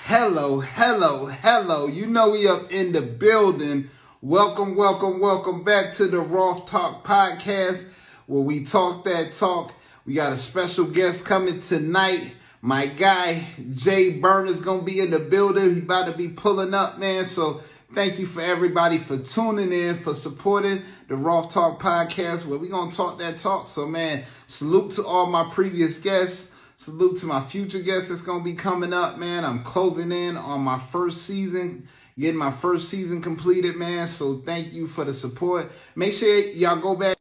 Hello, hello, hello. You know we up in the building. Welcome, welcome, welcome back to the Roth Talk podcast where we talk that talk. We got a special guest coming tonight. My guy, Jay Berna, is going to be in the building. He about to be pulling up, man. So thank you for everybody for tuning in, for supporting the Roth Talk podcast where we going to talk that talk. So, man, salute to all my previous guests. Salute to my future guests that's going to be coming up, man. I'm closing in on my first season, getting my first season completed, man. So thank you for the support. Make sure y'all go back.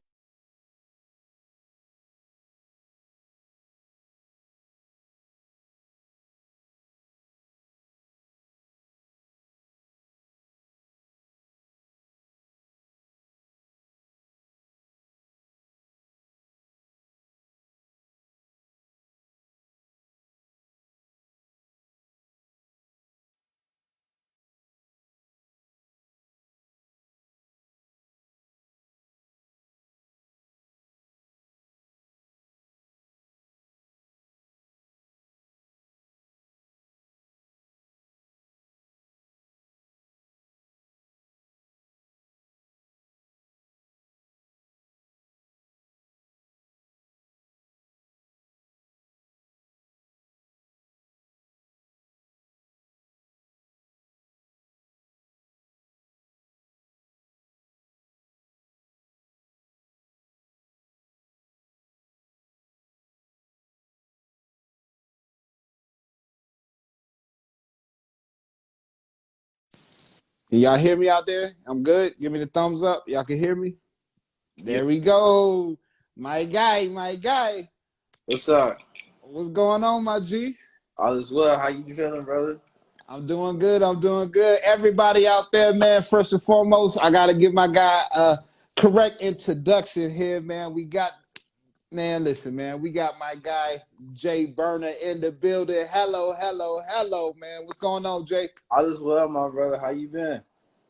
Can y'all hear me out there? I'm good. Give me the thumbs up. Y'all can hear me? Yeah. There we go. My guy, my guy. What's up? What's going on, my G? All is well. How you feeling, brother? I'm doing good. I'm doing good. Everybody out there, man, first and foremost, I got to give my guy a correct introduction here, man. Man, listen, man, we got my guy, Jay Berna, in the building. Hello, hello, hello, man. What's going on, Jay? All is well, my brother. How you been?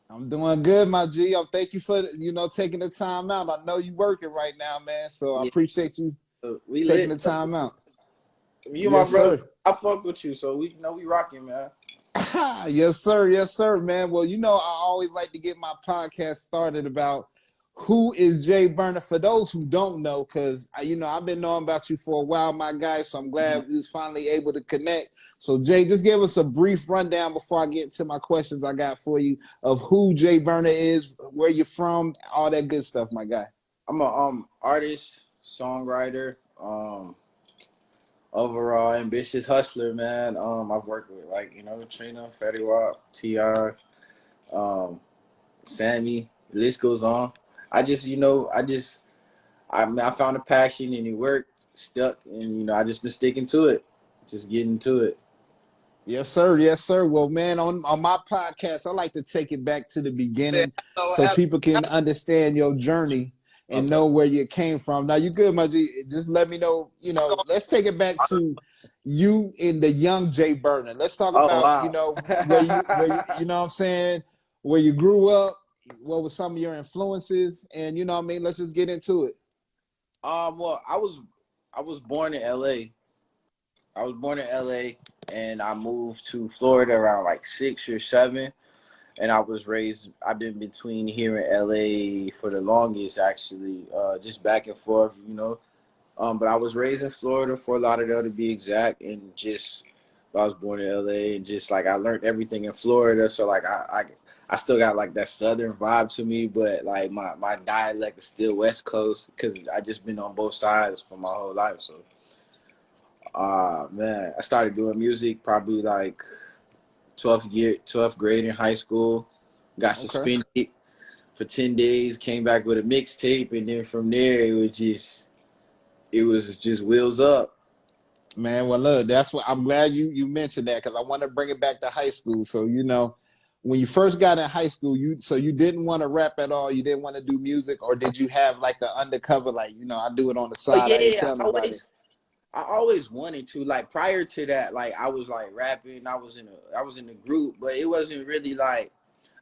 I'm doing good, my G. Thank you for, taking the time out. I know you working right now, man, so I Yeah, appreciate you we taking lit. the time out. You my Yes, brother. sir. I fuck with you, so we know we rocking, man. Yes, sir. Yes, sir, man. Well, I always like to get my podcast started about who is Jay Berna for those who don't know, because I've been knowing about you for a while, my guy. So I'm Mhm. glad we was finally able to connect. So Jay, just give us a brief rundown before I get into my questions I got for you of who Jay Berna is, where you're from, all that good stuff, my guy. I'm a artist, songwriter, overall ambitious hustler, man. I've worked with Trina, Fetty Wap, Ti, um, Sammy. The list goes on. I found a passion and it worked, stuck, and I just been sticking to it, just getting to it. Yes, sir. Yes, sir. Well, man, on my podcast, I like to take it back to the beginning Hello, so people can understand your journey and okay. know where you came from. Now, you good, my G. Just let me know, let's take it back to you in the young Jay Berna. Let's talk Oh about, wow. you know what I'm saying, where you grew up, what were some of your influences, and you know what I mean? Let's just get into it. Well, I was born in LA. I was born in LA and I moved to Florida around like 6 or 7. And I've been between here and LA for the longest actually, just back and forth. But I was raised in Florida, Fort Lauderdale to be exact, and just I was born in LA and just like I learned everything in Florida. So like I still got like that southern vibe to me, but like my dialect is still West Coast because I just been on both sides for my whole life. So man, I started doing music probably like 12th grade in high school. Got Okay. suspended for 10 days, came back with a mixtape, and then from there it was just wheels up. Man, well, look, that's what I'm glad you mentioned that because I want to bring it back to high school. So, when you first got in high school, you didn't want to rap at all. You didn't want to do music, or did you have like the undercover, like I do it on the But side. I ain't yeah, tell nobody. I always wanted to. Like prior to that, like I was like rapping. I was in a group, but it wasn't really like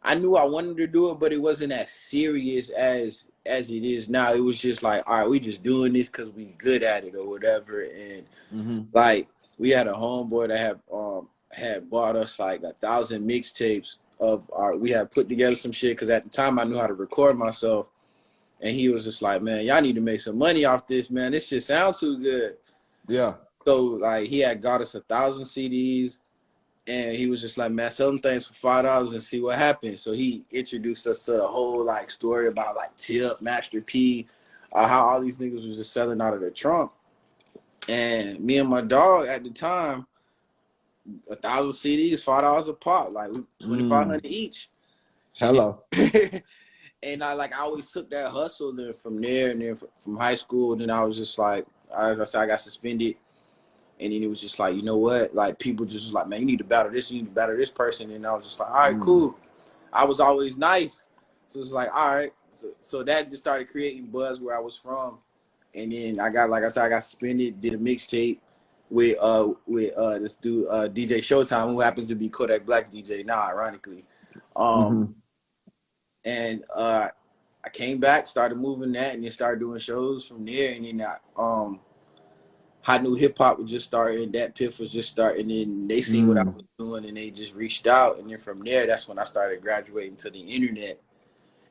I knew I wanted to do it, but it wasn't as serious as it is now. It was just like, all right, we just doing this because we good at it or whatever. And Hmm. like we had a homeboy that had bought us like 1,000 mixtapes of our. We had put together some shit because at the time I knew how to record myself, and he was just like, "Man, y'all need to make some money off this, man. This shit sounds too good." Yeah. So like he had got us 1,000 CDs, and he was just like, "Man, sell them things for $5 and see what happens." So he introduced us to the whole like story about like Tip, Master P, how all these niggas was just selling out of their trunk. And me and my dog at the time, 1,000 CDs, $5 a pop, like 2,500 each. And Hello. and I always took that hustle. Then from there, and then from high school, then I was just like, as I said, I got suspended. And then it was just like, you know what? Like people just was like, man, you need to battle this, you need to battle this person. And I was just like, all right, cool. I was always nice. So it's like, all right. So that just started creating buzz where I was from. And then I got, like I said, I got suspended, did a mixtape with this dude, DJ Showtime, who happens to be Kodak Black's DJ now, ironically. And I came back, started moving that, and then started doing shows from there. And then Hot New Hip Hop was just starting, that Piff was just starting, and they seen what I was doing, and they just reached out. And then from there, that's when I started graduating to the internet.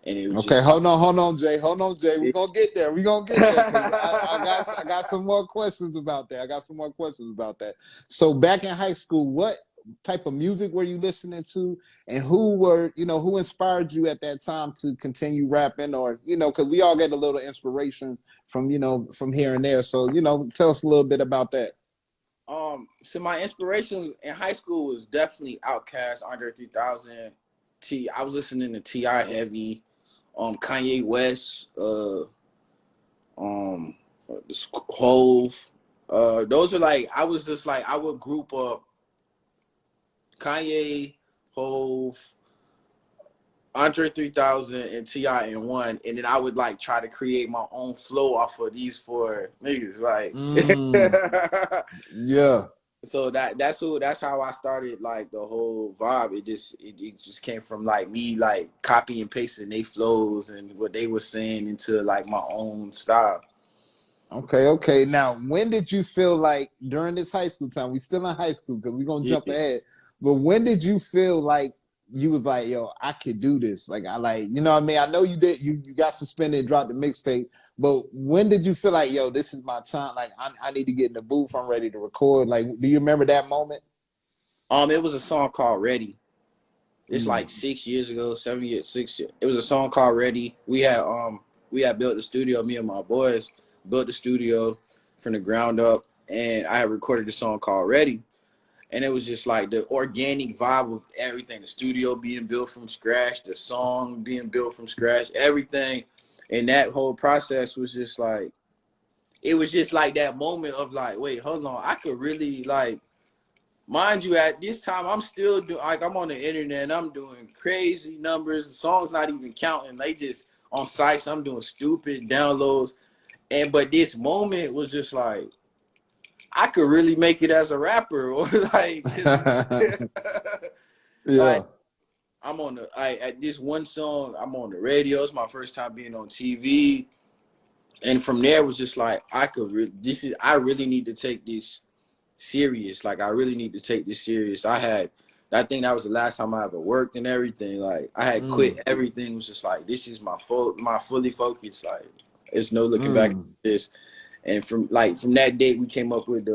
And it was Okay, just hold on, Jay. We're gonna get there. Because I got some more questions about that. So back in high school, what type of music were you listening to, and who inspired you at that time to continue rapping, or because we all get a little inspiration from from here and there. So tell us a little bit about that. So my inspiration in high school was definitely Outkast, Andre 3000. I was listening to T.I. heavy. Kanye West, Hove. Those are like, I was just like, I would group up Kanye, Hove, Andre 3000, and T.I. in one, and then I would like try to create my own flow off of these four niggas. Like, yeah. So that's how I started like the whole vibe. It just came from like me like copy and pasting they flows and what they were saying into like my own style. Okay. Now, when did you feel like during this high school time? We still in high school because we're gonna jump ahead. But when did you feel like you was like, yo, I could do this? Like I like, what I mean? I know you did. You got suspended, dropped the mixtape. But when did you feel like, yo, this is my time? Like I need to get in the booth. I'm ready to record. Like, do you remember that moment? It was a song called Ready. It's like 6 years ago, 7 years, 6 years. It was a song called Ready. We had built the studio. Me and my boys built the studio from the ground up, and I had recorded a song called Ready. And it was just like the organic vibe of everything. The studio being built from scratch, the song being built from scratch, everything. And that whole process was just like, it was just like that moment of like, wait, hold on. I could really like, mind you, at this time, I'm still doing, like I'm on the internet and I'm doing crazy numbers. The song's not even counting. They just on sites, I'm doing stupid downloads. But this moment was just like, I could really make it as a rapper, or like, Yeah. like I'm on at this one song, I'm on the radio. It's my first time being on TV, and from there it was just like I really need to take this serious. Like I really need to take this serious. I think that was the last time I ever worked and everything. Like I had quit everything. It was just like, this is my fully focused. Like it's no looking back at this. And from that date, we came up with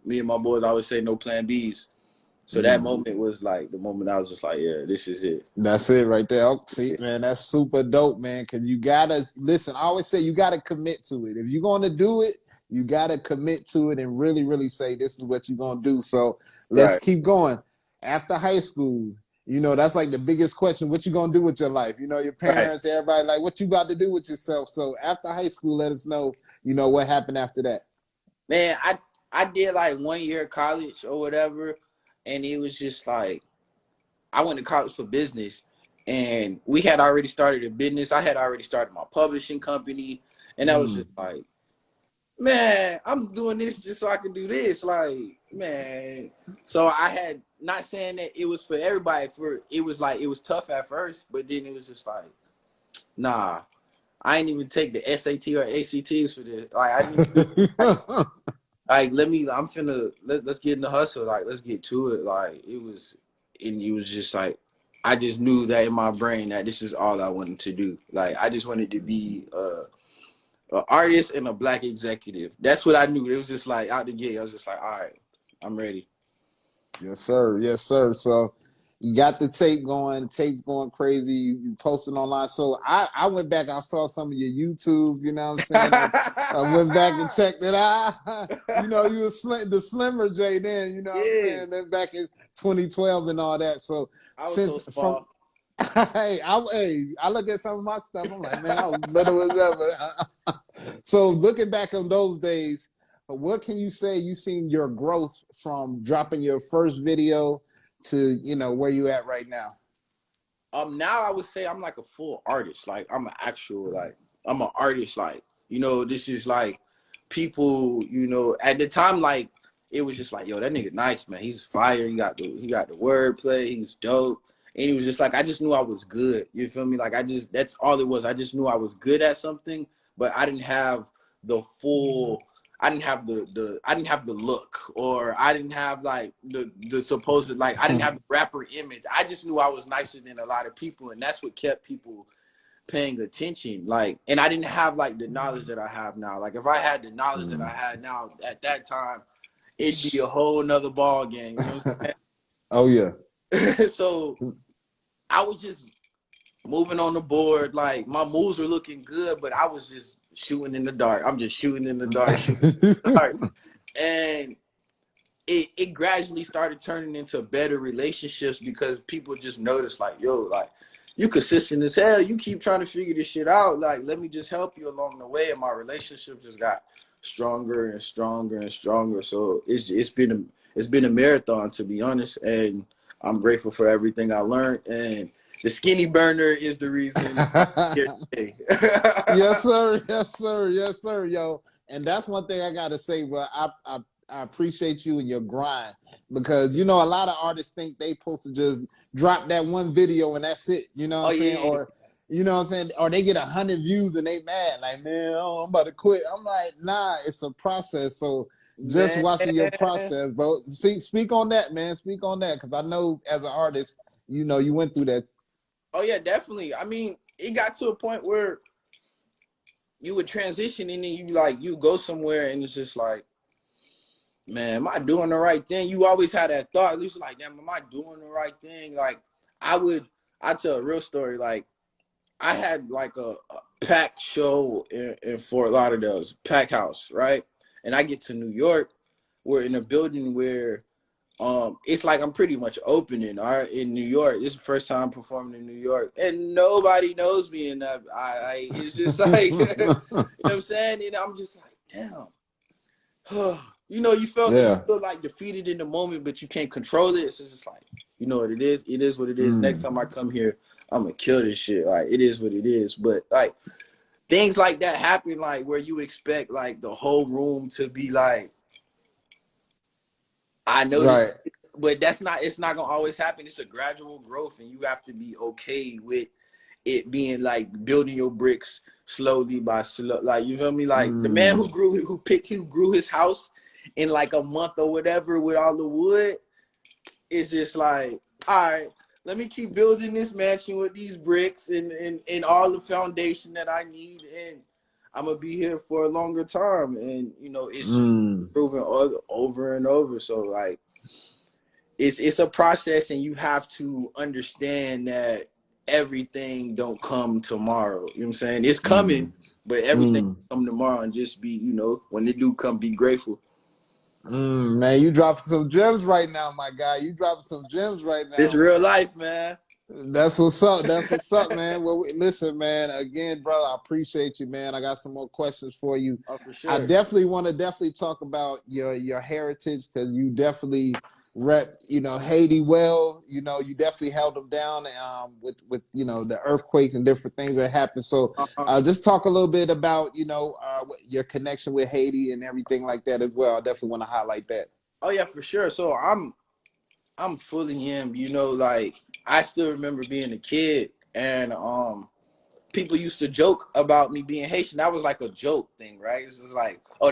me and my boys always say no plan Bs. So that moment was like the moment I was just like, yeah, this is it. That's it right there. Oh, see, man, that's super dope, man. Because you gotta listen. I always say you gotta commit to it. If you're gonna do it, you gotta commit to it and really, really say this is what you're gonna do. So let's keep going. After high school, that's like the biggest question. What you gonna do with your life? Your parents, everybody, like, what you about to do with yourself? So after high school, let us know, what happened after that. Man, I did like 1 year of college or whatever, and it was just like, I went to college for business, and we had already started a business. I had already started my publishing company, and I was just like, man, I'm doing this just so I can do this. Like, man. So I had, not saying that it was for everybody, it was tough at first, but then it was just like, nah, I ain't even take the SAT or ACTs for this. Like, I didn't do Like, let's get in the hustle. Like, let's get to it. Like, it was just like, I just knew that in my brain that this is all I wanted to do. Like, I just wanted to be an artist and a black executive. That's what I knew. It was just like out the gate. I was just like, all right, I'm ready. Yes, sir. Yes, sir. So you got the tape going crazy. You posting online. So I went back. I saw some of your YouTube. You know what I'm saying? I went back and checked it out. You know, you were the slimmer Jay then. You know what I'm Yeah, saying? Then back in 2012 and all that. So I was so since from small. I look at some of my stuff. I'm like, man, I was little as ever. So looking back on those days, what can you say you seen your growth from dropping your first video to where you at right now? Now I would say I'm like a full artist. Like, I'm an actual, like, I'm an artist. Like, you know, this is like people, you know, at the time, like, it was just like, yo, that nigga nice, man. He's fire. He got the wordplay. He's dope. And he was just like, I just knew I was good. You feel me? Like, that's all it was. I just knew I was good at something, but I didn't have the full, I didn't have the look, or I didn't have like the supposed, like, I didn't have the rapper image. I just knew I was nicer than a lot of people, and that's what kept people paying attention. Like, and I didn't have like the knowledge that I have now. Like, if I had the knowledge that I had now at that time, it'd be a whole nother ball game. You know what Oh yeah. I'm saying? So I was just moving on the board. Like, my moves were looking good, but I was just shooting in the dark. I'm just shooting in the dark, shooting in the dark. And it gradually started turning into better relationships because people just noticed, like, yo, like, you consistent as hell. You keep trying to figure this shit out. Like, let me just help you along the way. And my relationship just got stronger and stronger and stronger. So it's been a marathon, to be honest. And I'm grateful for everything I learned. And the skinny burner is the reason I'm here today. Yes, sir. Yes, sir. Yes, sir. Yo, and that's one thing I gotta say, bro. I appreciate you and your grind because a lot of artists think they supposed to just drop that one video and that's it. You know what Oh I'm saying? yeah. Or or they get 100 views and they mad like, man, oh, I'm about to quit. I'm like, nah, it's a process. So just Man. watching your process, bro. Speak on that, man. Speak on that because I know as an artist, you went through that. Oh yeah, definitely. I mean, it got to a point where you would transition and then you go somewhere and it's just like, man, am I doing the right thing? You always had that thought, at least, like, damn, am I doing the right thing? Like, I tell a real story. Like, I had like a packed show in Fort Lauderdale's pack house, right? And I get to New York, we're in a building where it's like I'm pretty much opening, all right, in New York. This is the first time performing in New York, and nobody knows me. And it's just like, you know what I'm saying? And I'm just like, damn. You Yeah. feel like defeated in the moment, but you can't control it. So it's just like, you know what it is. It is what it is. Next Mm. time I come here, I'm gonna kill this shit. Like, it is what it is. But like, things like that happen, like, where you expect like the whole room to be like, I noticed, Right. but it's not gonna always happen. It's a gradual growth, and you have to be okay with it being like building your bricks slowly by slow. Like, you feel me? Like, the man Mm. who grew his house in like a month or whatever with all the wood, is just like, all right, let me keep building this mansion with these bricks and all the foundation that I need, and I'm gonna be here for a longer time. And it's Mm. proven over and over. So like, it's a process, and you have to understand that everything don't come tomorrow. You know what I'm saying? It's coming, Mm. but everything Mm. come tomorrow, and just be, when they do come, be grateful. Man, you dropping some gems right now, my guy. You dropping some gems right It's now, real man. life, man. That's what's up. That's what's up, man. Well, listen, man. Again, brother, I appreciate you, man. I got some more questions for you. Oh, for I sure. definitely want to talk about your heritage because you definitely rep, Haiti well. You definitely held them down with the earthquakes and different things that happened. So, Uh-huh. just talk a little bit about your connection with Haiti and everything like that as well. I definitely want to highlight that. Oh yeah, for sure. So I'm fully him. Like, I still remember being a kid, and people used to joke about me being Haitian. That was like a joke thing, right? It's just like, oh,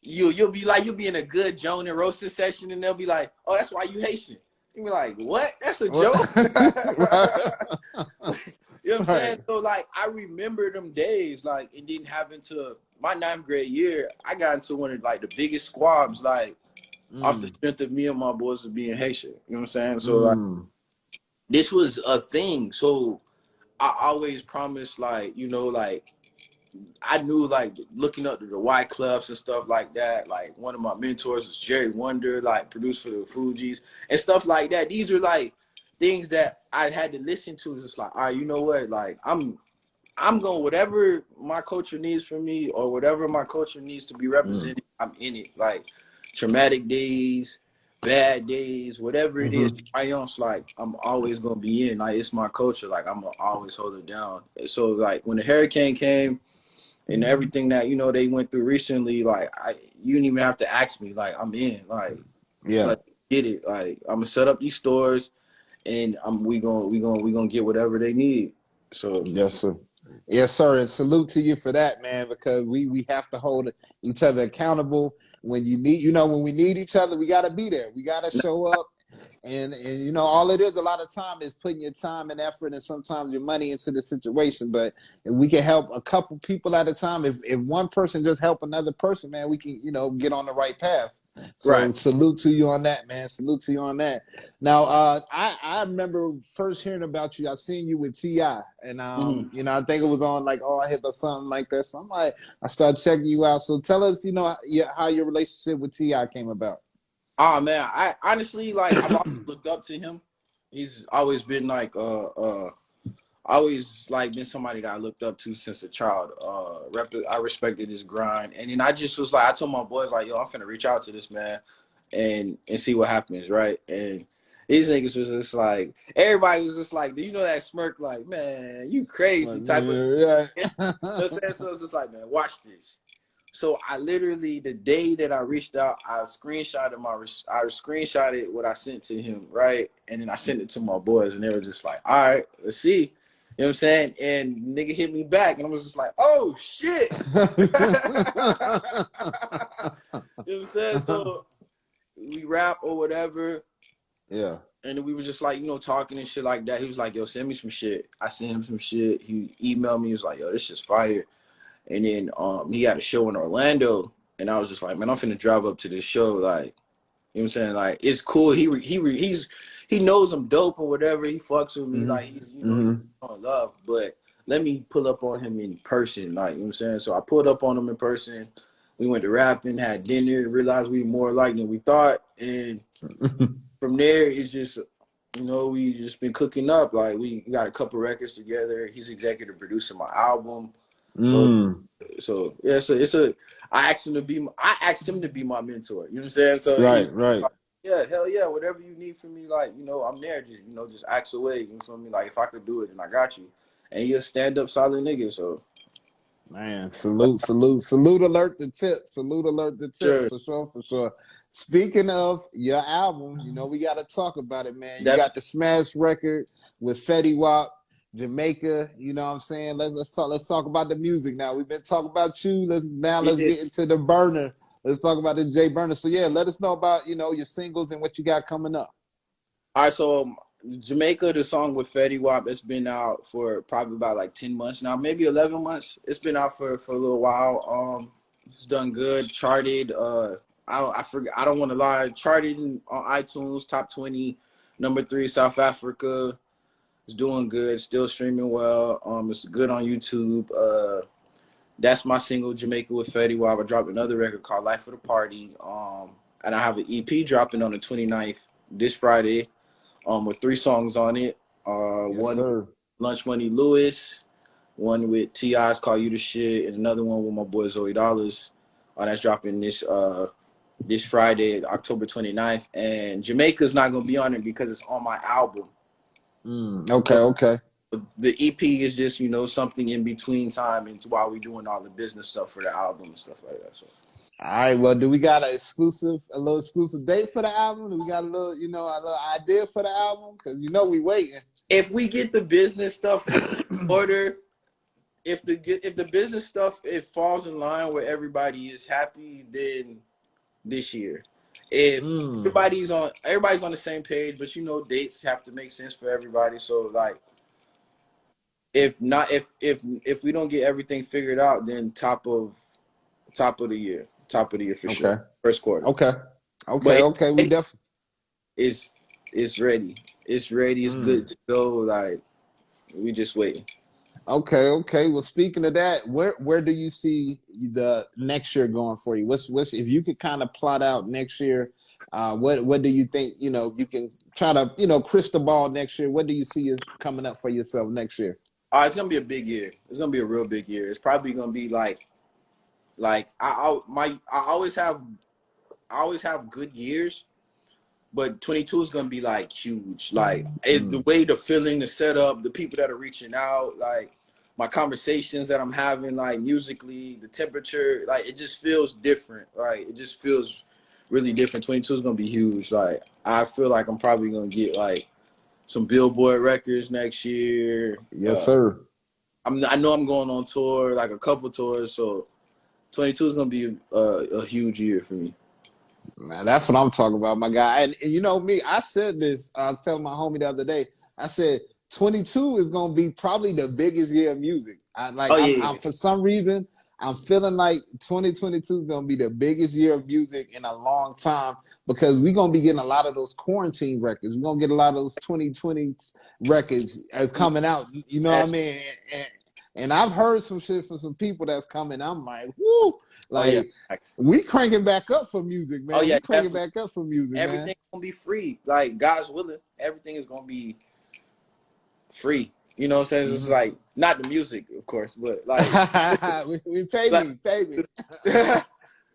you'll be in a good Joan and roasting session, and they'll be like, "Oh, that's why you Haitian." You be like, "What? That's a joke." You know what I'm saying? So like, I remember them days, like, it didn't happen to my 9th grade year. I got into one of like the biggest squabs, like off the strength of me and my boys of being Haitian. You know what I'm saying? So like, this was a thing. So I always promised, like, like I knew, like, looking up to the White Clubs and stuff like that. Like, one of my mentors was Jerry Wonder, like, produced for the Fugees and stuff like that. These are like things that I had to listen to. Just like, all right, you know what? Like, I'm going, whatever my culture needs from me or whatever my culture needs to be represented, I'm in it. Like, traumatic days, bad days, whatever it is, triumphs, like, I'm always going to be in. Like, it's my culture. Like, I'm going to always hold it down. So, like, when the hurricane came and everything that, they went through recently, like, you didn't even have to ask me. Like, I'm in. Like, get it. Like, I'm going to set up these stores and we gonna get whatever they need. So yes, sir. Yes, sir. And salute to you for that, man, because we have to hold each other accountable. When you need, when we need each other, we gotta be there. We gotta show up. And all it is a lot of time is putting your time and effort and sometimes your money into the situation. But if we can help a couple people at a time, if one person just help another person, man, we can, get on the right path. So salute to you on that, man. Salute to you on that. Now, I remember first hearing about you. I seen you with T.I. And, I think it was on like, Oh, I Hit or something like that. So I'm like, I started checking you out. So tell us, how your relationship with T.I. came about. Oh man, I honestly, like, I've always looked up to him. He's always been like always like been somebody that I looked up to since a child. I respected his grind, and then I just was like, I told my boys, like, yo, I'm finna reach out to this man and see what happens, right? And these niggas was just like, everybody was just like, do you know that smirk, like, man, you crazy type of. Yeah. You know what I'm saying? So it's just like, man, watch this. So I literally, the day that I reached out, I screenshotted what I sent to him, right? And then I sent it to my boys, and they were just like, all right, let's see. You know what I'm saying? And nigga hit me back, and I was just like, oh, shit. You know what I'm saying? So we rap or whatever. Yeah. And then we were just like, talking and shit like that. He was like, yo, send me some shit. I sent him some shit. He emailed me. He was like, yo, this shit's fire. And then he had a show in Orlando, and I was just like, man, I'm finna drive up to this show. Like, you know what I'm saying? Like, it's cool. He knows I'm dope or whatever. He fucks with me. Like, he's he's on love. But let me pull up on him in person. Like, you know what I'm saying? So I pulled up on him in person. We went to rapping, had dinner, realized we were more alike than we thought. And from there, it's just, we just been cooking up. Like, we got a couple records together. He's executive producing my album. So yeah, I asked him to be my mentor. You know what I'm saying? So right. Like, yeah, hell yeah, whatever you need from me, like, I'm there. Just ask away. You feel me? Like, if I could do it, then I got you. And you're a stand up solid nigga. So man, salute alert the tip. Salute alert the tip. Sure. For sure. Speaking of your album, we got to talk about it, man. You got the smash record with Fetty Wap. Jamaica, you know what I'm saying? Let's talk about the music now. We've been talking about you. Let's get into the Burner. Let's talk about the Jay Berna. So yeah, let us know about, your singles and what you got coming up. All right, so Jamaica, the song with Fetty Wap, it's been out for probably about like 10 months now, maybe 11 months. It's been out for a little while. It's done good, charted. I forget, I don't want to lie, charted on iTunes, top 20, number 3, South Africa. It's doing good, still streaming well. It's good on YouTube. That's my single, Jamaica with Fetty Wap. I dropped another record called Life of the Party. And I have an EP dropping on the 29th this Friday. With 3 songs on it. One with Lunch Money Lewis, one with T.I.'s Call You the Shit, and another one with my boy Zoe Dollars. That's dropping this Friday, October 29th. And Jamaica's not gonna be on it because it's on my album. Okay. The EP is just, something in between time and while we doing all the business stuff for the album and stuff like that. So. All right. Well, do we got a little exclusive date for the album? Do we got a little idea for the album? Because we waiting. If we get the business stuff in order, if the business stuff it falls in line where everybody is happy, then this year. If everybody's on the same page, but you know dates have to make sense for everybody. So like if not if we don't get everything figured out, then top of the year. Top of the year for Okay. sure. First quarter. Okay. But Okay. We definitely. it's ready. It's ready. It's good to go. Like we just waiting. Okay. Well, speaking of that, where do you see the next year going for you? What's if you could kind of plot out next year? What do you think? You know, you can try to crystal ball next year. What do you see is coming up for yourself next year? It's gonna be a big year. It's gonna be a real big year. It's probably gonna be like I always have good years, but 22 is gonna be like huge. Like it's the way, the feeling, the setup, the people that are reaching out, like my conversations that I'm having, like musically, the temperature, like it just feels different. Like it just feels really different. 22 is gonna be huge. Like I feel like I'm probably gonna get like some Billboard records next year. Yes, sir. I know I'm going on tour, like a couple tours, so 22 is gonna be a huge year for me. Man, that's what I'm talking about, my guy. And you know me, I said this. I was telling my homie the other day. I said 22 is gonna be probably the biggest year of music. Oh yeah, I'm for some reason I'm feeling like 2022 is gonna be the biggest year of music in a long time because we're gonna be getting a lot of those quarantine records. We're gonna get a lot of those 2020 records as coming out. You know what I that's, mean? And I've heard some shit from some people that's coming. I'm like, whoo, oh yeah, like we cranking back up for music, man. oh yeah, We cranking definitely. back up for music, man. Everything's gonna be free. Like God's willing, everything is gonna be free. You know what I'm saying? It's like not the music, of course, but like we pay like me, pay me.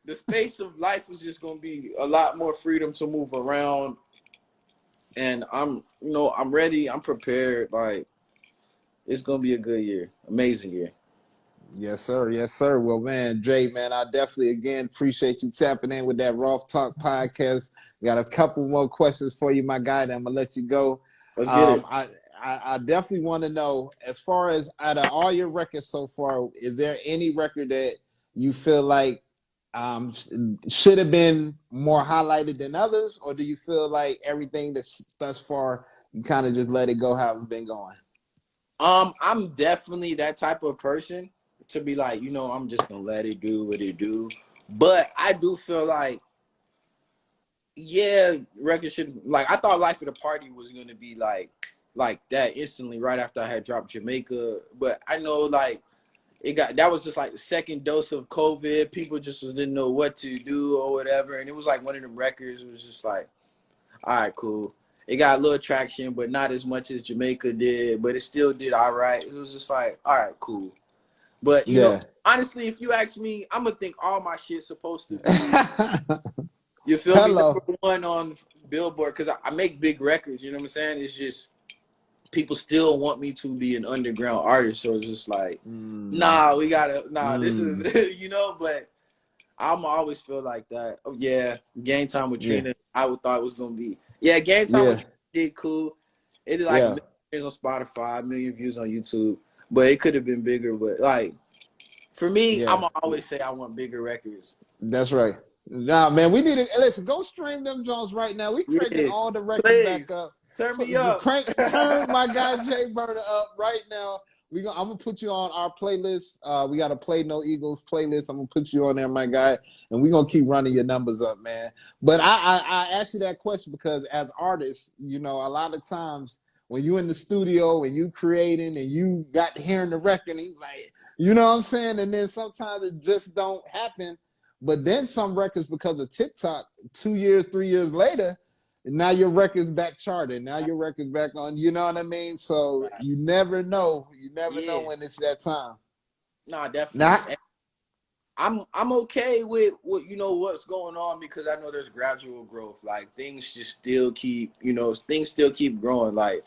the space of life is just gonna be a lot more freedom to move around. And I'm ready. I'm prepared. Like it's gonna be a good year, amazing year. Yes, sir. Yes, sir. Well, man, Jay, man, I definitely again appreciate you tapping in with that Roth Talk podcast. Got a couple more questions for you, my guy. Then I'm gonna let you go. Let's get it. I definitely want to know, as far as out of all your records so far, is there any record that you feel like should have been more highlighted than others, or do you feel like everything that's thus far you kind of just let it go how it's been going? I'm definitely that type of person to be like, I'm just gonna let it do what it do. But I do feel like, yeah, record should, like I thought Life of the Party was gonna be like that instantly right after I had dropped Jamaica. But I know like that was just like the second dose of COVID. People just didn't know what to do or whatever. And it was like one of them records. It was just like, all right, cool. It got a little traction, but not as much as Jamaica did, but it still did all right. It was just like, all right, cool. But, Yeah. honestly, if you ask me, I'm going to think all my shit's supposed to be, you feel me, Hello. number one on Billboard, because I make big records, you know what I'm saying? It's just, people still want me to be an underground artist, so it's just like, this is, but I'm always feel like that. Oh, yeah, Game Time with Trina, I would thought it was going to be, Game Time with Trina did cool. It did like millions on Spotify, 1,000,000 views on YouTube, but it could have been bigger. But like, for me, I'm gonna always say I want bigger records. That's right. Nah, man, we need to listen. Go stream them Jones right now. We cranking all the records back up. Turn me up. Turn my guy Jay Berna up right now. I'm gonna put you on our playlist. We got a Play No Eagles playlist. I'm gonna put you on there, my guy, and we're gonna keep running your numbers up, man. But I asked you that question because as artists, a lot of times when you in the studio and you creating and you got hearing the record, and you like, you know what I'm saying, and then sometimes it just don't happen. But then some records, because of TikTok, 2 years, 3 years later, now your record's back charted. Now your record's back on. You know what I mean? So you never know. You never know when it's that time. No, definitely. I'm okay with what's going on because I know there's gradual growth. Like things just still keep growing. Like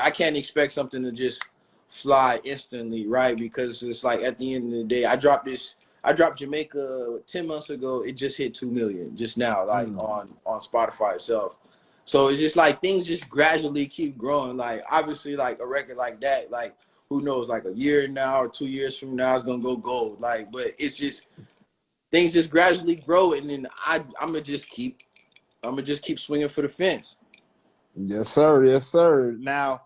I can't expect something to just fly instantly, right? Because it's like at the end of the day, I dropped Jamaica 10 months ago. It just hit 2 million just now, like on Spotify itself. So it's just like things just gradually keep growing. Like obviously, like a record like that, like who knows, like a year now or 2 years from now, it's gonna go gold. Like, but it's just things just gradually grow, and then I'm gonna just keep swinging for the fence. Yes, sir. Yes, sir. Now,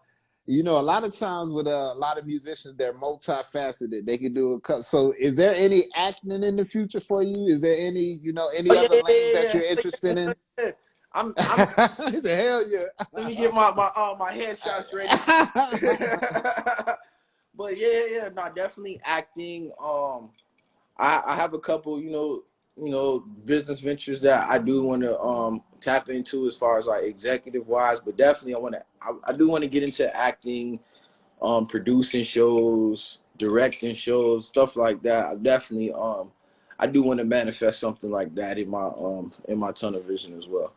you know, a lot of times with a lot of musicians, they're multifaceted. They can do a cut. So, is there any acting in the future for you? Is there any, you know, Oh any yeah, other yeah, lanes yeah, that yeah. you're interested in? Yeah. I'm The hell let me get my headshots ready. yeah. But yeah, no, definitely acting. I have a couple, business ventures that I do want to tap into as far as like executive wise, but definitely I do want to get into acting, producing shows, directing shows, stuff like that. I definitely I do want to manifest something like that in my tunnel vision as well.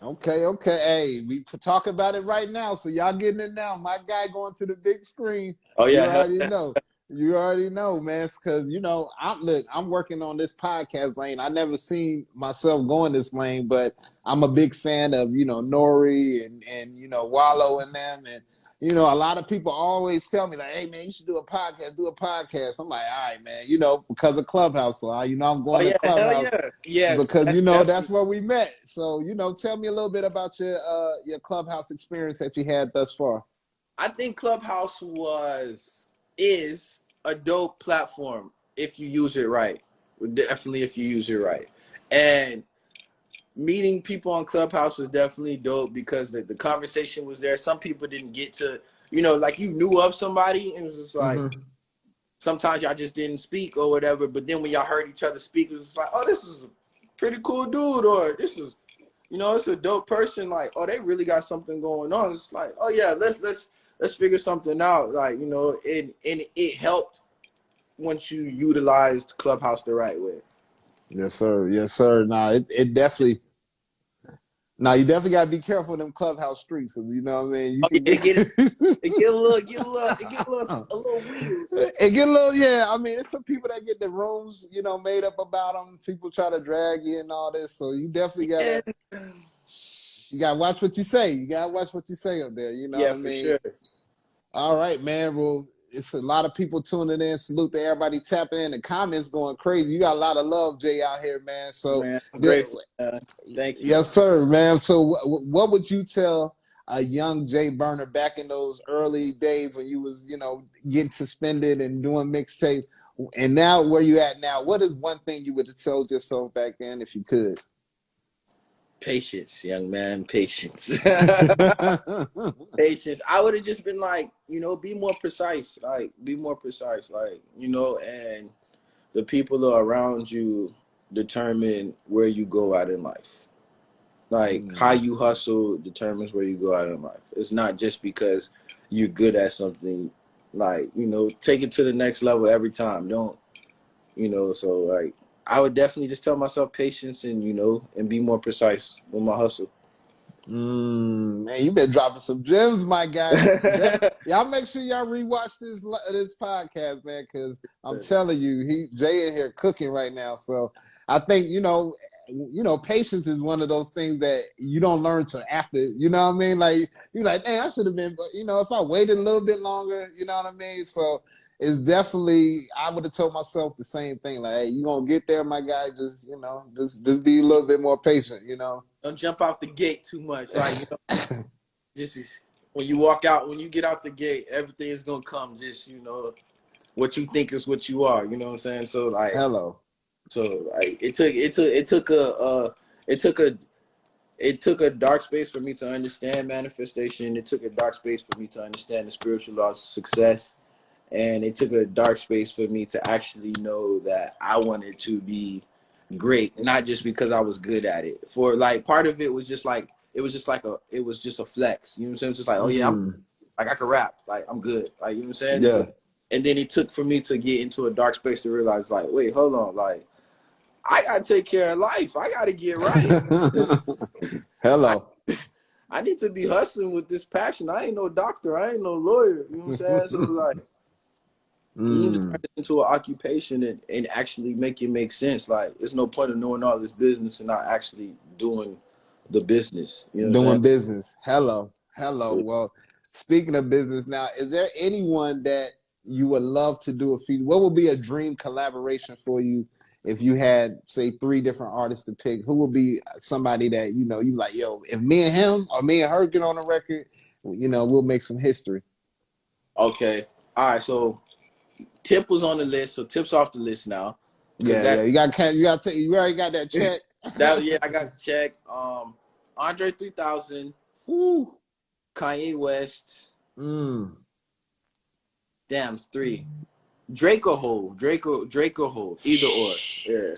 Okay, okay. Hey, we talk about it right now, so y'all getting it now. My guy going to the big screen. Oh You yeah, hell already yeah. know. You already know, man. Because you know, I'm working on this podcast lane. I never seen myself going this lane, but I'm a big fan of Nori and Wallow and them, and a lot of people always tell me like, "Hey, man, you should do a podcast. Do a podcast." I'm like, "All right, man." Because of Clubhouse, so I'm Oh going to yeah, hell Clubhouse yeah. Yeah, because that's that's definitely. where we met. So tell me a little bit about your Clubhouse experience that you had thus far. I think Clubhouse is a dope platform if you use it right. Definitely if you use it right. And meeting people on Clubhouse was definitely dope because the conversation was there. Some people didn't get to, like you knew of somebody and it was just like Mm-hmm. sometimes y'all just didn't speak or whatever. But then when y'all heard each other speak, it was just like, oh, this is a pretty cool dude, or this is, it's a dope person. Like, oh, they really got something going on. It's like, oh yeah, let's figure something out. Like, and it helped once you utilized Clubhouse the right way. Yes, sir. Yes, sir. Now it definitely. Now you definitely gotta be careful in them Clubhouse streets, because you know what I mean. You Oh can yeah, get. it get a little weird. It get a little, yeah. I mean, it's some people that get the rooms, made up about them. People try to drag you and all this, so you definitely Yeah, gotta watch what you say. You gotta watch what you say up there. You know what yeah, I for mean? sure. All right, man. Well, it's a lot of people tuning in. Salute to everybody tapping in. The comments going crazy. You got a lot of love, Jay, out here, man. So, Man, I'm grateful. Thank you. yes, sir, man. So, what would you tell a young Jay Berna back in those early days when you was, getting suspended and doing mixtapes, and now where you at now? What is one thing you would have told yourself back then if you could? Patience, young man, patience. Patience. I would have just been like, be more precise. Like, be more precise. Like, and the people around you determine where you go out in life. Like, how Mm. you hustle determines where you go out in life. It's not just because you're good at something. Like, take it to the next level every time. Don't, so like, I would definitely just tell myself patience and, and be more precise with my hustle. Man, you been dropping some gems, my guy. Y'all make sure y'all rewatch this podcast, man, because I'm telling you, Jay in here cooking right now. So I think patience is one of those things that you don't learn till after. You know what I mean? Like you're like, dang, I should have been, but if I waited a little bit longer, you know what I mean? So it's definitely, I would have told myself the same thing. Like, hey, you gonna get there, my guy. Just just be a little bit more patient. Don't jump out the gate too much. Like, this is when you walk out, when you get out the gate, everything is gonna come. Just what you think is what you are. You know what I'm saying? So like, Hello. it took a dark space for me to understand manifestation. It took a dark space for me to understand the spiritual laws of success, and it took a dark space for me to actually know that I wanted to be great, not just because I was good at it. For like part of it was just like it was just a flex. You know what I'm saying? It's just like, oh yeah, Mm, I can rap. Like I'm good. Like you know what I'm saying? So yeah. and then it took for me to get into a dark space to realize like, wait, hold on, like I gotta take care of life. I gotta get right. I Hello. I need to be hustling with this passion. I ain't no doctor. I ain't no lawyer. You know what I'm saying? So like you need to turn Mm, this into an occupation and actually make it make sense. Like, there's no point in knowing all this business and not actually doing the business. You know what I'm doing business. Hello. Hello. saying? Well, speaking of business now, is there anyone that you would love to do a feat? What would be a dream collaboration for you if you had, say, three different artists to pick? Who would be somebody that you like? Yo, if me and him or me and her get on a record, we'll make some history. Okay. All right. So Tip was on the list. So Tip's off the list now. Cause Yeah, you you already got that check. yeah, I got checked. Andre 3000, Woo. Kanye West. Mm. Damn, it's three. Draco Hole. Draco Hole. Either or. Yeah.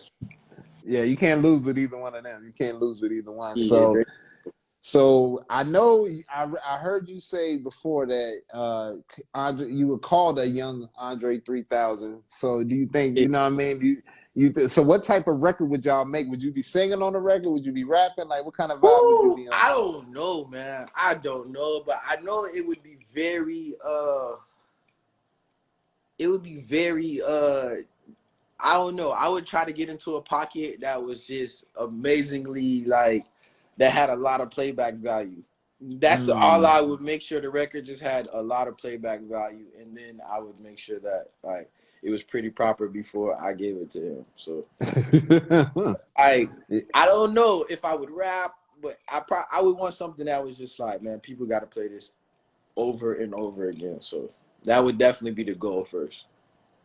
Yeah, you can't lose with either one of them. You can't lose with either one. Yeah, So I know I heard you say before that Andre, you were called a young Andre 3000. So do you think, you know what I mean? So what type of record would y'all make? Would you be singing on the record? Would you be rapping? Like what kind of vibe would you be on? I don't know, man. I don't know, but I know it would be very I don't know. I would try to get into a pocket that was just amazingly like that had a lot of playback value. That's all I would make sure the record just had a lot of playback value, and then I would make sure that like it was pretty proper before I gave it to him. So I don't know if I would rap, but I would want something that was just like, man, people got to play this over and over again. So that would definitely be the goal first.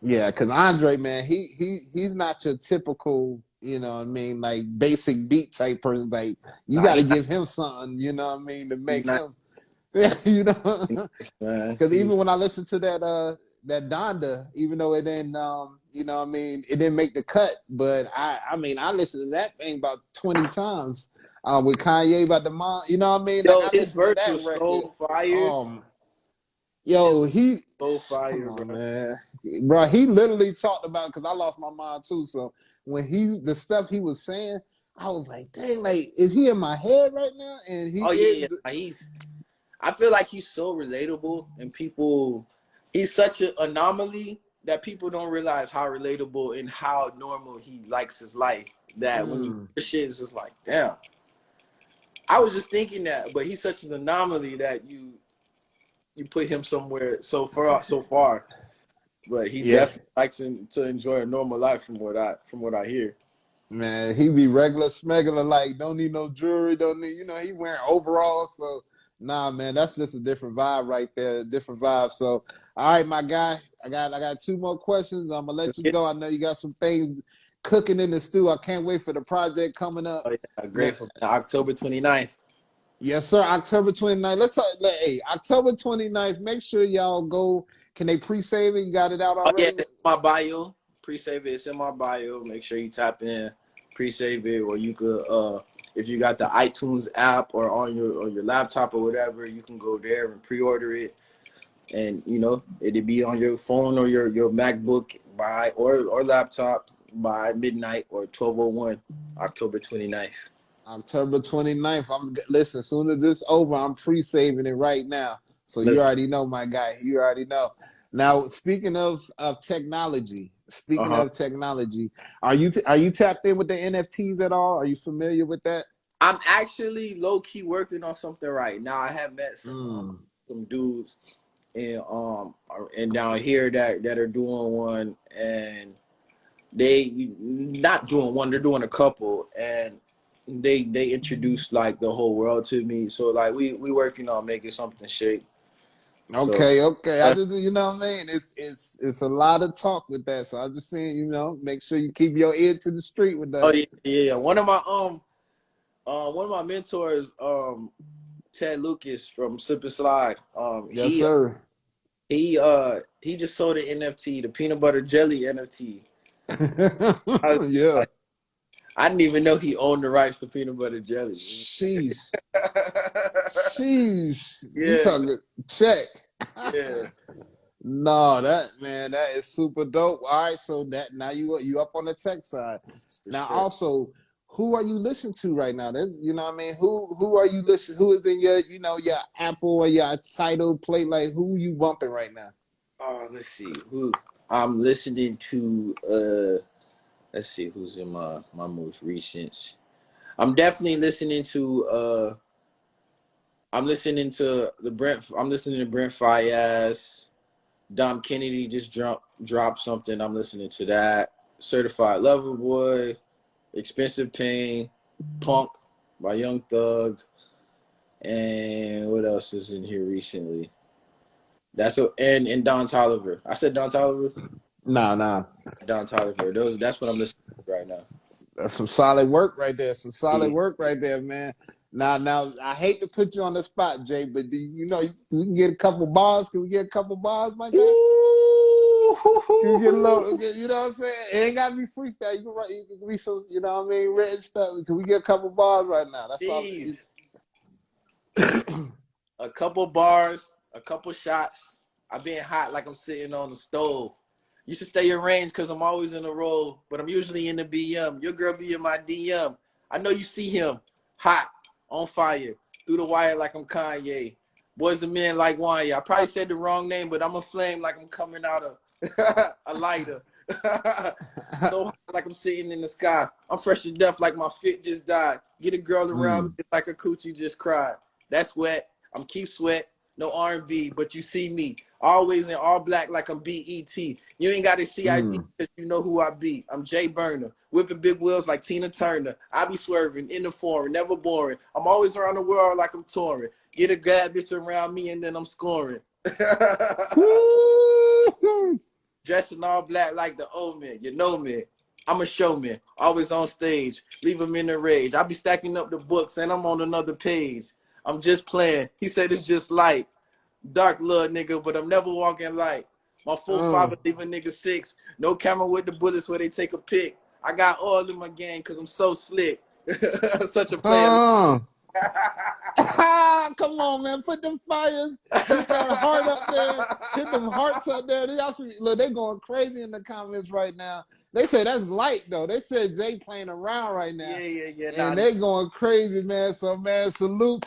Yeah, because Andre, man, he's not your typical, you know what I mean, like basic beat type person. Like you Nah, got to give him something, you know what I mean, to he's make not, him, you know. man. Because even when I listened to that Donda, even though it didn't, you know what I mean, it didn't make the cut, but I mean, I listened to that thing about 20 times with Kanye about the mom, you know what I mean? Like Yo, I his listened to verse that was record. so fire. His Yo, he so come fire, on, bro. man, bro. He literally talked about because I lost my mind too. So when the stuff he was saying, I was like, dang, like is he in my head right now? And he Oh yeah, is. yeah. I feel like he's so relatable, and he's such an anomaly that people don't realize how relatable and how normal he likes his life. That when you hear shit, it's just like, damn. I was just thinking that, but he's such an anomaly that you put him somewhere so far. But he Yeah, definitely likes to enjoy a normal life from what I hear. man, he be regular smuggler, like don't need no jewelry, don't need, he wearing overalls. So nah, man, that's just a different vibe right there, different vibe. So all right, my guy, I got two more questions. I'm gonna let you go. I know you got some things cooking in the stew. I can't wait for the project coming up. Oh yeah, Man, grateful. October 29th. yes, sir. October 29th. Let's talk. Hey, October 29th. Make sure y'all go. Can they pre-save it? You got it out Oh yeah, already? it's in my bio. Pre-save it. It's in my bio. Make sure you tap in, pre-save it, or you could if you got the iTunes app or on your laptop or whatever, you can go there and pre-order it. And it'll be on your phone or your MacBook by or laptop by midnight or 12:01, October 29th. October 29th. Listen, as soon as this over, I'm pre-saving it right now. So you Let's already know, my guy. You already know. Now, speaking of technology, are you tapped in with the NFTs at all? Are you familiar with that? I'm actually low key working on something right now. I have met Mm. some dudes and down here that are doing one, and they not doing one, they're doing a couple, and they introduced like the whole world to me. So like we working on making something shake. So Okay. I that's, just, you know what I mean. It's a lot of talk with that. So I'm just saying, make sure you keep your ear to the street with oh that. yeah, yeah. One of my mentors, Ted Lucas from Slip and Slide, Yes, sir. he just sold an NFT, the peanut butter jelly NFT. I was just Yeah. like, I didn't even know he owned the rights to peanut butter jelly. Sheesh. Sheesh. You Yeah, talking check. yeah. No, that is super dope. All right, so that now you up on the tech side. Now Respect. also, who are you listening to right now? You know what I mean? Who are you listening? Who is in your Apple or your title plate? Like who you bumping right now? Let's see who I'm listening to. Let's see who's in my most recent. I'm definitely listening to I'm listening to Brent Fayez. Dom Kennedy just dropped something. I'm listening to that. Certified Lover Boy, Expensive Pain, Punk by Young Thug, and what else is in here recently? And Don Toliver. I said Don Toliver. Nah. Don Toliver. That's what I'm listening to right now. That's some solid work right there. Some solid Yeah. work right there, man. Now, I hate to put you on the spot, Jay, but do you know we can get a couple bars? Can we get a couple bars, my guy? Can we get a little? You know what I'm saying? It ain't gotta be freestyle. You can write. You can be so. You know what I mean? Written stuff. Can we get a couple bars right now? That's all. A couple bars, a couple shots. I've been hot like I'm sitting on the stove. You should stay in range because I'm always in the roll, but I'm usually in the BM. Your girl be in my DM. I know you see him hot, on fire, through the wire like I'm Kanye. Boys and men like Wanya. I probably said the wrong name, but I'm a flame like I'm coming out of a lighter. So hot like I'm sitting in the sky. I'm fresh to death like my fit just died. Get a girl around me like a coochie just cried. That's wet. I'm keep sweat. No R&B, but you see me always in all black like I'm BET. You ain't got to see ID because you know who I be. I'm Jay Berna, whipping big wheels like Tina Turner. I be swerving in the foreign, never boring. I'm always around the world like I'm touring. Get a bad bitch around me and then I'm scoring. Dressing all black like the old man, you know me. I'm a showman, always on stage, leave them in the rage. I be stacking up the books and I'm on another page. I'm just playing. He said it's just light. Dark little nigga, but I'm never walking light. My 4-5 leave a nigga 6. No camera with the bullets where they take a pic. I got oil in my game because I'm so slick. Such a player. Come on, man. Put them fires. Put that heart up there. Hit them hearts up there. Look, they going crazy in the comments right now. They say that's light, though. They said Jay playing around right now. Yeah. And they going crazy, man. So, man, salute.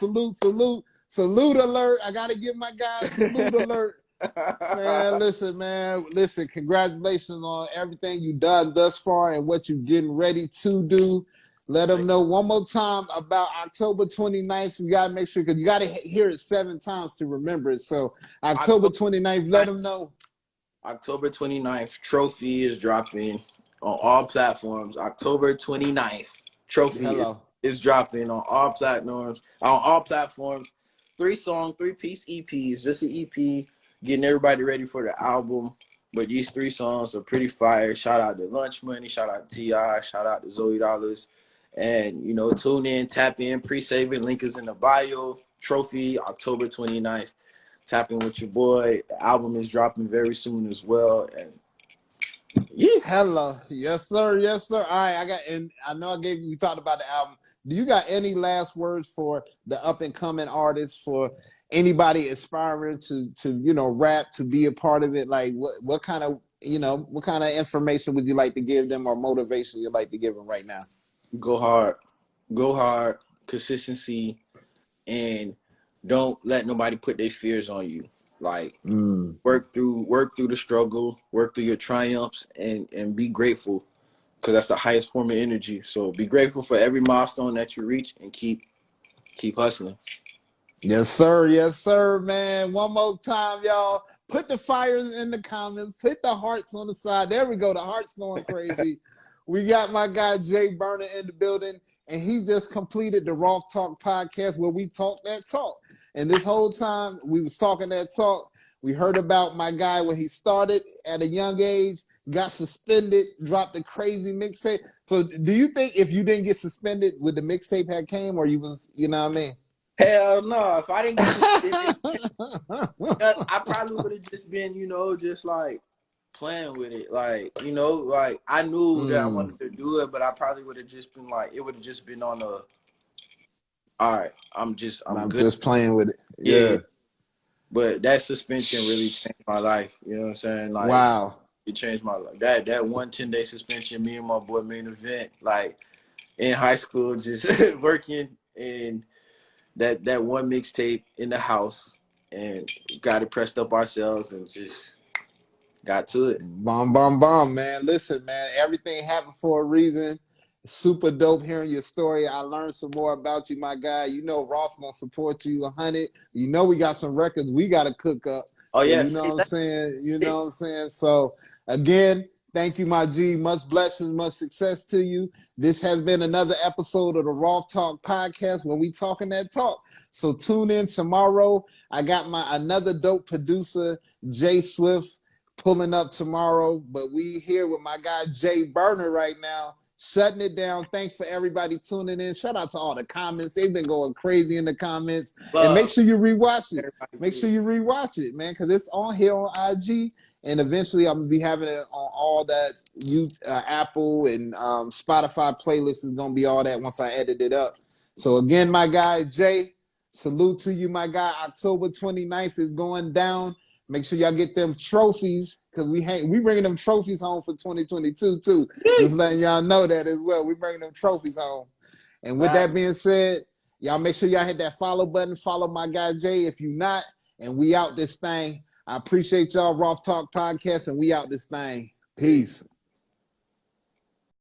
Salute alert. I got to give my guys salute alert. Man, listen, congratulations on everything you done thus far and what you're getting ready to do. Let them know one more time about October 29th. We got to make sure, because you got to hear it 7 times to remember it. So October 29th, let them know. October 29th, Trophy is dropping on all platforms. October 29th, Trophy is dropping on all platforms. 3-song, 3-piece EPs. Just an EP, getting everybody ready for the album. But these 3 songs are pretty fire. Shout out to Lunch Money. Shout out to T.I. Shout out to Zoe Dollars. And, you know, tune in, tap in, pre-save it. Link is in the bio. Trophy, October 29th. Tap in with your boy. The album is dropping very soon as well. And yeah. Hello. Yes, sir. All right. I know we talked about the album. Do you got any last words for the up and coming artists, for anybody aspiring to rap, to be a part of it? Like what kind of information would you like to give them, or motivation you'd like to give them right now? Go hard, consistency, and don't let nobody put their fears on you. Like work through the struggle, work through your triumphs, and be grateful, because that's the highest form of energy. So be grateful for every milestone that you reach and keep hustling. Yes, sir, man. One more time, y'all. Put the fires in the comments. Put the hearts on the side. There we go. The hearts going crazy. We got my guy Jay Berna in the building, and he just completed the Roth Talk podcast, where we talk that talk. And this whole time we was talking that talk, we heard about my guy when he started at a young age, got suspended, dropped a crazy mixtape. So do you think if you didn't get suspended, would the mixtape have came, or you was, you know what I mean? Hell no. If I didn't get suspended, I probably would have just been, just like playing with it. Like, like I knew that I wanted to do it, but I probably would have just been like, it would have just been on all right, I'm good. Just playing with it. Yeah. But that suspension really changed my life. You know what I'm saying? Like, wow. It changed my life. That one 10-day suspension, me and my boy Main Event, like in high school, just working, and that one mixtape in the house, and got it pressed up ourselves and just got to it. Bomb, man. Listen, man, everything happened for a reason. Super dope hearing your story. I learned some more about you, my guy. You know, Roth gonna support you 100. You know, we got some records we got to cook up. Oh So yeah, you know what I'm saying. You know what I'm saying. So again, thank you, my G. Much blessings, much success to you. This has been another episode of the Roth Talk podcast where we talking that talk. So tune in tomorrow. I got my another dope producer, Jay Swift, pulling up tomorrow. But we here with my guy Jay Berna right now, shutting it down. Thanks for everybody tuning in. Shout out to all the comments. They've been going crazy in the comments. And make sure you rewatch it. Make sure you rewatch it, man, because it's on here on IG. And eventually I'm going to be having it on all that Apple and Spotify playlist is going to be all that once I edit it up. So again, my guy, Jay, salute to you, my guy. October 29th is going down. Make sure y'all get them trophies because we bringing them trophies home for 2022 too. Just letting y'all know that as well. We bringing them trophies home. And with that being said, y'all make sure y'all hit that follow button. Follow my guy Jay if you not. And we out this thing. I appreciate y'all, Roth Talk Podcast, and we out this thing. Peace.